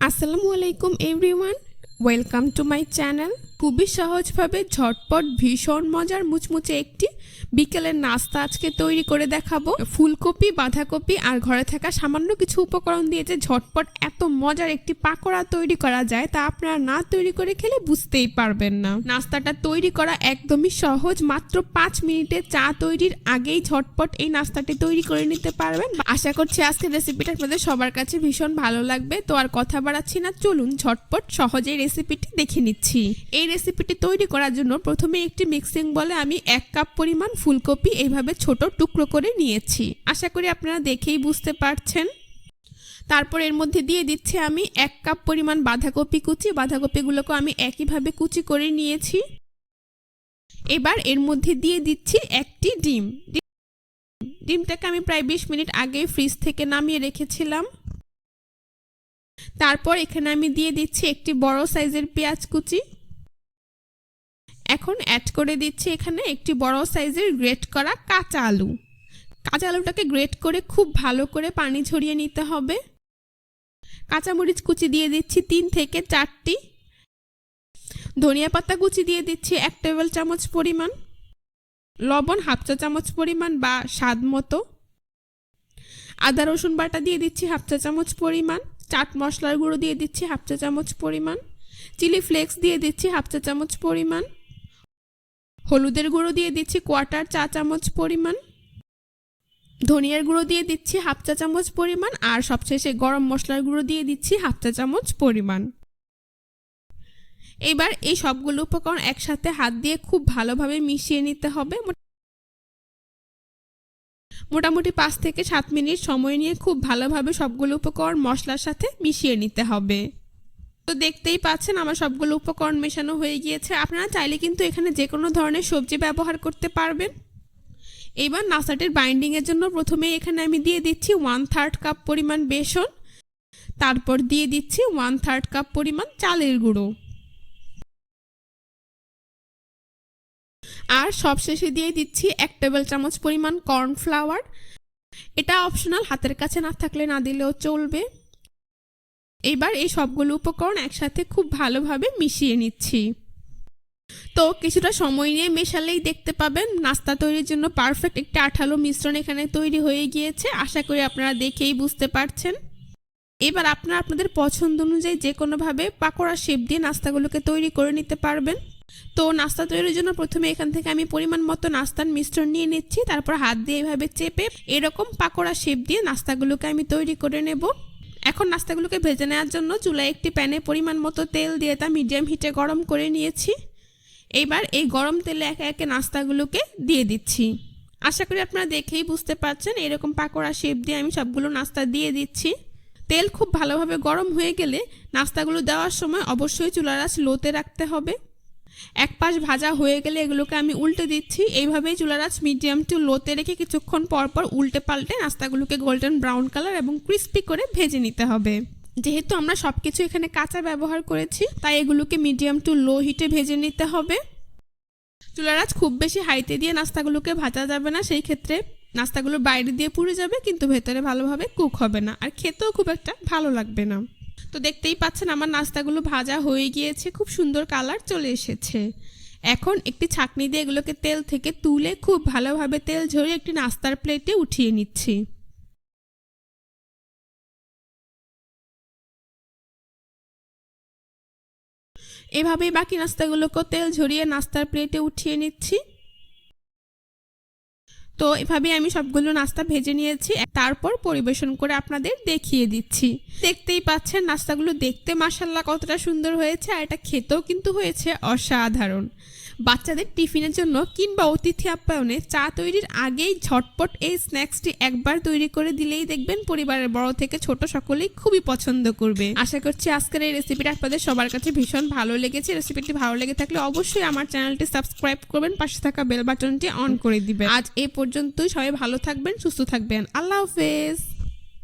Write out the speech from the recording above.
আসসালামু আলাইকুম everyone, welcome to my channel. খুবই সহজভাবে ঝটপট ভীষণ মজার মুচমুচে একটি বিকেলের নাস্তা আজকে তৈরি করে দেখাবো। ফুলকপি, বাঁধাকপি আর ঘরে থাকা সামান্য কিছু উপকরণ দিয়ে যে ঝটপট এত মজার একটি পাকোড়া তৈরি করা যায় তা আপনারা না তৈরি করে খেলে বুঝতেই পারবেন না। নাস্তাটা তৈরি করা একদমই সহজ, মাত্র 5 মিনিটে চা তৈরির আগেই ঝটপট এই নাস্তাটি তৈরি করে নিতে পারবেন। আশা করছি আজকের রেসিপিটা আপনাদের সবার কাছে ভীষণ ভালো লাগবে। তো আর কথা বাড়াচ্ছি না, চলুন ঝটপট সহজেই রেসিপিটি দেখে নিচ্ছি। এই রেসিপিটি তৈরি করার জন্য প্রথমে একটি মিক্সিং বলে আমি 1 কাপ পরিমাণ ফুলকপি এইভাবে ছোট টুকরো করে নিয়েছি। আশা করি আপনারা দেখেই বুঝতে পারছেন। তারপর এর মধ্যে দিয়ে দিচ্ছি আমি 1 কাপ পরিমাণ বাঁধাকপি কুচি। বাঁধাকপিগুলোকে আমি একইভাবে কুচি করে নিয়েছি। এবার এর মধ্যে দিয়ে দিচ্ছি একটি ডিম। ডিমটাকে আমি প্রায় 20 মিনিট আগে ফ্রিজ থেকে নামিয়ে রেখেছিলাম। তারপর এখানে আমি দিয়ে দিচ্ছি একটি বড় সাইজের পেঁয়াজ কুচি। এখন অ্যাড করে দিচ্ছি এখানে একটি বড় সাইজের গ্রেট করা কাঁচা আলু। কাঁচা আলুটাকে গ্রেট করে খুব ভালো করে পানি ঝরিয়ে নিতে হবে। কাঁচামরিচ কুচি দিয়ে দিচ্ছি 3 থেকে 4টি। ধনিয়া পাতা কুচি দিয়ে দিচ্ছি 1 টেবিল চামচ পরিমাণ। লবণ 1/2 চা চামচ পরিমাণ বা স্বাদ মতো। আদা রসুন বাটা দিয়ে দিচ্ছি 1/2 চা চামচ পরিমাণ। চাট মশলার গুঁড়ো দিয়ে দিচ্ছি 1/2 চা চামচ পরিমাণ। চিলি ফ্লেক্স দিয়ে দিচ্ছি 1/2 চা চামচ পরিমাণ। হলুদের গুঁড়ো দিয়ে দিচ্ছি 1/4 চা চামচ পরিমাণ। ধনিয়ার গুঁড়ো দিয়ে দিচ্ছি 1/2 চা চামচ পরিমাণ। আর সবশেষে গরম মশলার গুঁড়ো দিয়ে দিচ্ছি 1/2 চা চামচ পরিমাণ। এবার এই সবগুলো উপকরণ একসাথে হাত দিয়ে খুব ভালোভাবে মিশিয়ে নিতে হবে। মোটামুটি 5 থেকে 7 মিনিট সময় নিয়ে খুব ভালোভাবে সবগুলো উপকরণ মশলার সাথে মিশিয়ে নিতে হবে। তো দেখতেই পাচ্ছেন আমার সবগুলো উপকরণ মেশানো হয়ে গিয়েছে। আপনারা চাইলে কিন্তু এখানে যে কোনো ধরনের সবজি ব্যবহার করতে পারবেন। এবার নাস্তাটির বাইন্ডিংয়ের জন্য প্রথমে এখানে আমি দিয়ে দিচ্ছি 1/3 কাপ পরিমাণ বেসন। তারপর দিয়ে দিচ্ছি 1/3 কাপ পরিমাণ চালের গুঁড়ো। আর সবশেষে দিয়ে দিচ্ছি 1 টেবিল চামচ পরিমাণ কর্নফ্লাওয়ার। এটা অপশনাল, হাতের কাছে না থাকলে না দিলেও চলবে। এবার এই সবগুলো উপকরণ একসাথে খুব ভালোভাবে মিশিয়ে নিচ্ছি। তো কিছুটা সময় নিয়ে মেশালেই দেখতে পাবেন নাস্তা তৈরির জন্য পারফেক্ট একটি আঠালো মিশ্রণ এখানে তৈরি হয়ে গিয়েছে। আশা করি আপনারা দেখেই বুঝতে পারছেন। এবার আপনারা আপনাদের পছন্দ অনুযায়ী যে কোনোভাবে পাকোড়া শেপ দিয়ে নাস্তাগুলোকে তৈরি করে নিতে পারবেন। তো নাস্তা তৈরির জন্য প্রথমে এখান থেকে আমি পরিমাণ মতো নাস্তার মিশ্রণ নিয়ে নিচ্ছি। তারপর হাত দিয়ে এইভাবে চেপে এরকম পাকোড়া শেপ দিয়ে নাস্তাগুলোকে আমি তৈরি করে নেব। এখন নাস্তাগুলোকে ভেজে নেওয়ার জন্য চুলায় একটি প্যানে পরিমাণ মতো তেল দিয়ে তা মিডিয়াম হিটে গরম করে নিয়েছি। এইবার এই গরম তেলে একে একে নাস্তাগুলোকে দিয়ে দিচ্ছি। আশা করি আপনারা দেখেই বুঝতে পারছেন এরকম পাকোড়া শেপ দিয়ে আমি সবগুলো নাস্তা দিয়ে দিচ্ছি। তেল খুব ভালোভাবে গরম হয়ে গেলে নাস্তাগুলো দেওয়ার সময় অবশ্যই চুলার আঁচ লোতে রাখতে হবে। এক পাশ ভাজা হয়ে গেলে এগুলোকে আমি উল্টে দিচ্ছি। এইভাবেই চুলার আঁচ মিডিয়াম টু লোতে রেখে কিছুক্ষণ পর পর উল্টে পাল্টে নাস্তাগুলোকে গোল্ডেন ব্রাউন কালার এবং ক্রিস্পি করে ভেজে নিতে হবে। যেহেতু আমরা সবকিছু এখানে কাঁচা ব্যবহার করেছি তাই এগুলোকে মিডিয়াম টু লো হিটে ভেজে নিতে হবে। চুলার আঁচ খুব বেশি হাইতে দিয়ে নাস্তাগুলোকে ভাজা যাবে না, সেই ক্ষেত্রে নাস্তাগুলো বাইরে দিয়ে পুড়ে যাবে কিন্তু ভেতরে ভালোভাবে কুক হবে না, আর খেতেও খুব একটা ভালো লাগবে না। তো দেখতেই পাচ্ছেন আমার নাস্তাগুলো ভাজা হয়ে গিয়েছে, খুব সুন্দর কালার চলে এসেছে। এখন একটি ছাঁকনি দিয়ে এগুলোকে তেল থেকে তুলে খুব ভালোভাবে তেল ঝরিয়ে একটি নাস্তার প্লেটে উঠিয়ে নিচ্ছি। এভাবেই বাকি নাস্তাগুলোকে তেল ঝরিয়ে নাস্তার প্লেটে উঠিয়ে নিচ্ছি। তো এভাবেই আমি সবগুলো নাস্তা ভেজে নিয়েছি। তারপর পরিবেশন করে আপনাদের দেখিয়ে দিচ্ছি। দেখতেই পাচ্ছেন নাস্তাগুলো দেখতে মাশাআল্লাহ কতটা সুন্দর হয়েছে, আর এটা খেতেও কিন্তু হয়েছে অসাধারণ। বাচ্চাদের টিফিনের জন্য কিংবা অতিথি আপ্যায়নে চা তৈরির আগেই ঝটপট এই স্ন্যাক্সটি একবার তৈরি করে দিলেই দেখবেন পরিবারের বড় থেকে ছোট সকলেই খুবই পছন্দ করবে। আশা করছি আজকের এই রেসিপিটা আপনাদের সবার কাছে ভীষণ ভালো লেগেছে। রেসিপিটি ভালো লেগে থাকলে অবশ্যই আমার চ্যানেলটি সাবস্ক্রাইব করবেন, পাশে থাকা বেল বাটনটি অন করে দিবেন। আজ এই পর্যন্তই, সবাই ভালো থাকবেন, সুস্থ থাকবেন। আল্লাহ হাফেজ।